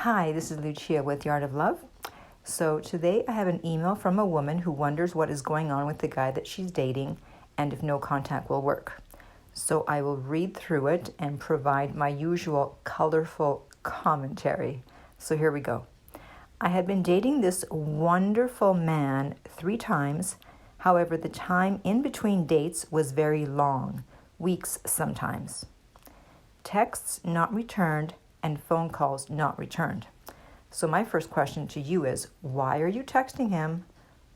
Hi, this is Lucia with The Art of Love. So today I have an email from a woman who wonders what is going on with the guy that she's dating and if no contact will work. So I will read through it and provide my usual colorful commentary. So here we go. I had been dating this wonderful man 3 times. However, the time in between dates was very long, weeks sometimes. Texts not returned and phone calls not returned. So my first question to you is, why are you texting him?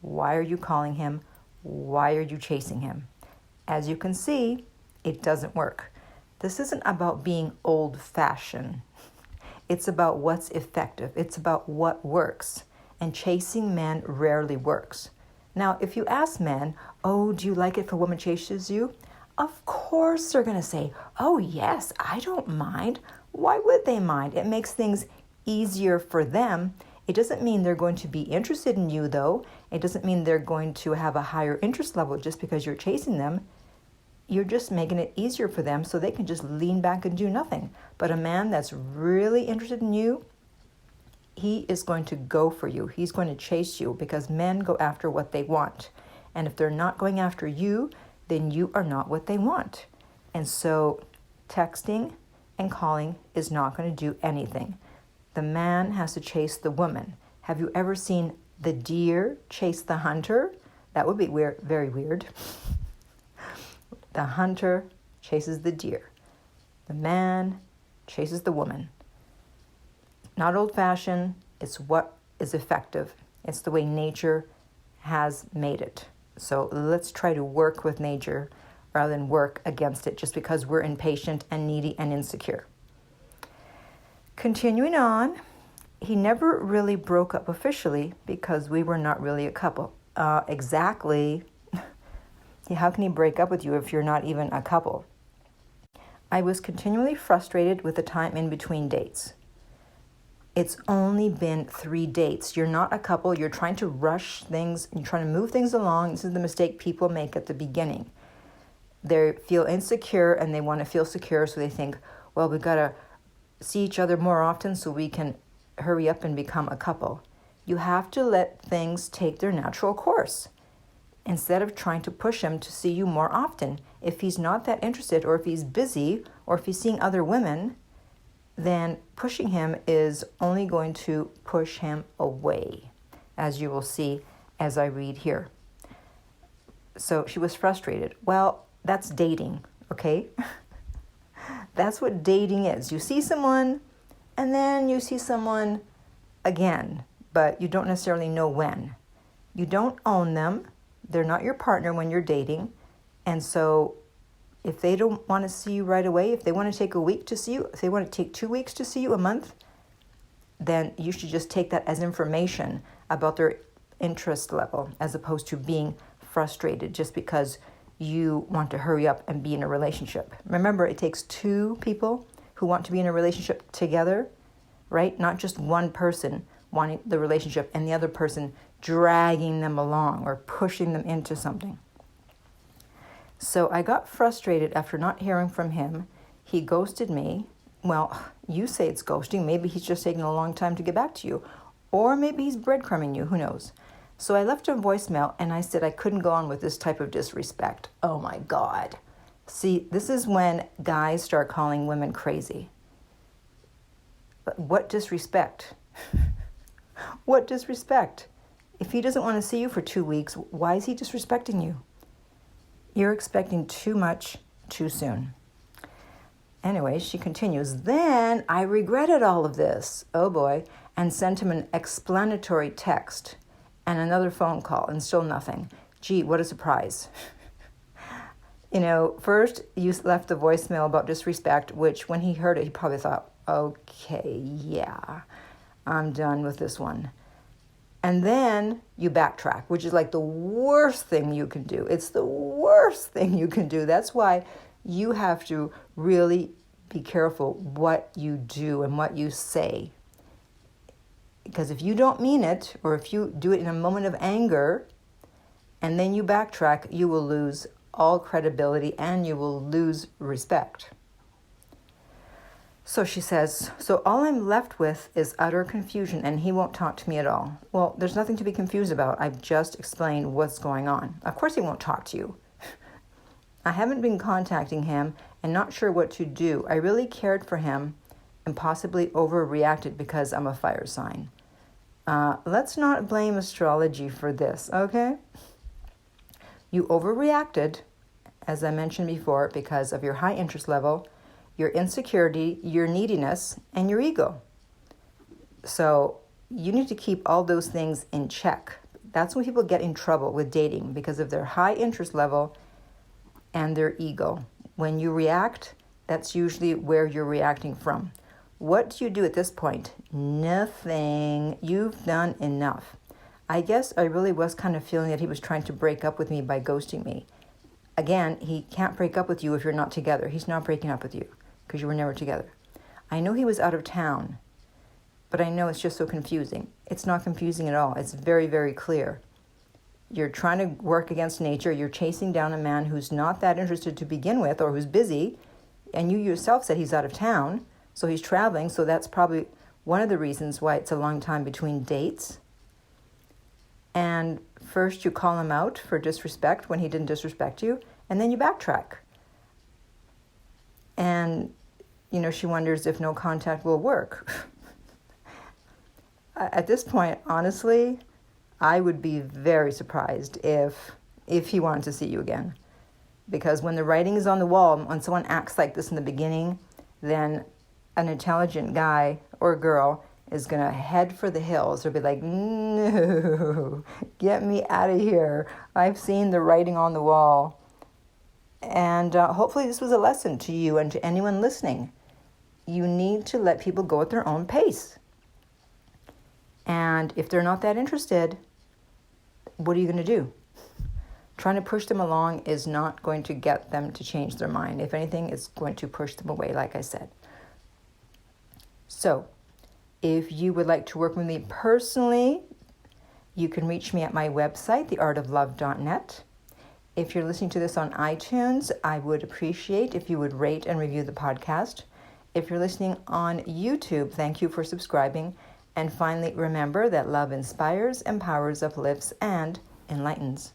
Why are you calling him? Why are you chasing him? As you can see, it doesn't work. This isn't about being old-fashioned. It's about what's effective. It's about what works. And chasing men rarely works. Now, if you ask men, oh, do you like it if a woman chases you? Of course they're going to say, oh, yes, I don't mind. Why would they mind? It makes things easier for them. It doesn't mean they're going to be interested in you, though. It doesn't mean they're going to have a higher interest level just because you're chasing them. You're just making it easier for them so they can just lean back and do nothing. But a man that's really interested in you, he is going to go for you. He's going to chase you because men go after what they want. And if they're not going after you, then you are not what they want. And so texting and calling is not going to do anything. The man has to chase the woman. Have you ever seen the deer chase the hunter? That would be weird, very weird. The hunter chases the deer. The man chases the woman. Not old-fashioned. It's what is effective. It's the way nature has made it. So let's try to work with nature rather than work against it just because we're impatient and needy and insecure. Continuing on, he never really broke up officially because we were not really a couple. Exactly. How can he break up with you if you're not even a couple? I was continually frustrated with the time in between dates. It's only been 3 dates. You're not a couple. You're trying to rush things. You're trying to move things along. This is the mistake people make at the beginning. They feel insecure and they want to feel secure, so they think, well, we've got to see each other more often so we can hurry up and become a couple. You have to let things take their natural course instead of trying to push him to see you more often. If he's not that interested, or if he's busy, or if he's seeing other women, then pushing him is only going to push him away, as you will see as I read here. So she was frustrated. Well, that's dating, okay? That's what dating is. You see someone, and then you see someone again, but you don't necessarily know when. You don't own them. They're not your partner when you're dating. And so if they don't want to see you right away, if they want to take a week to see you, if they want to take 2 weeks to see you, a month, then you should just take that as information about their interest level, as opposed to being frustrated just because you want to hurry up and be in a relationship. Remember, it takes 2 people who want to be in a relationship together, right? Not just one person wanting the relationship and the other person dragging them along or pushing them into something. So I got frustrated after not hearing from him. He ghosted me. Well, you say it's ghosting. Maybe he's just taking a long time to get back to you. Or maybe he's breadcrumbing you. Who knows? So I left a voicemail and I said I couldn't go on with this type of disrespect. Oh my God. See, this is when guys start calling women crazy. But what disrespect? What disrespect? If he doesn't want to see you for 2 weeks, why is he disrespecting you? You're expecting too much too soon. Anyway, she continues, then I regretted all of this, oh boy, and sent him an explanatory text and another phone call and still nothing. Gee, what a surprise. First you left the voicemail about disrespect, which when he heard it, he probably thought, okay, yeah, I'm done with this one. And then you backtrack, which is like the worst thing you can do. It's the worst thing you can do. That's why you have to really be careful what you do and what you say. Because if you don't mean it, or if you do it in a moment of anger, and then you backtrack, you will lose all credibility and you will lose respect. So she says, so all I'm left with is utter confusion and he won't talk to me at all. Well, there's nothing to be confused about. I've just explained what's going on. Of course he won't talk to you. I haven't been contacting him and not sure what to do. I really cared for him and possibly overreacted because I'm a fire sign. Let's not blame astrology for this, okay? You overreacted, as I mentioned before, because of your high interest level, your insecurity, your neediness, and your ego. So you need to keep all those things in check. That's when people get in trouble with dating, because of their high interest level and their ego. When you react, that's usually where you're reacting from. What do you do at this point? Nothing. You've done enough. I guess I really was kind of feeling that he was trying to break up with me by ghosting me. Again, he can't break up with you if you're not together. He's not breaking up with you because you were never together. I know he was out of town, but I know it's just so confusing. It's not confusing at all. It's very, very clear. You're trying to work against nature. You're chasing down a man who's not that interested to begin with or who's busy, and you yourself said he's out of town. So he's traveling, so that's probably one of the reasons why it's a long time between dates. And first you call him out for disrespect when he didn't disrespect you, and then you backtrack. And, she wonders if no contact will work. At this point, honestly, I would be very surprised if he wanted to see you again. Because when the writing is on the wall, when someone acts like this in the beginning, then an intelligent guy or girl is going to head for the hills or be like, no, get me out of here. I've seen the writing on the wall. And hopefully this was a lesson to you and to anyone listening. You need to let people go at their own pace. And if they're not that interested, what are you going to do? Trying to push them along is not going to get them to change their mind. If anything, it's going to push them away, like I said. So, if you would like to work with me personally, you can reach me at my website, theartoflove.net. If you're listening to this on iTunes, I would appreciate if you would rate and review the podcast. If you're listening on YouTube, thank you for subscribing. And finally, remember that love inspires, empowers, uplifts, and enlightens.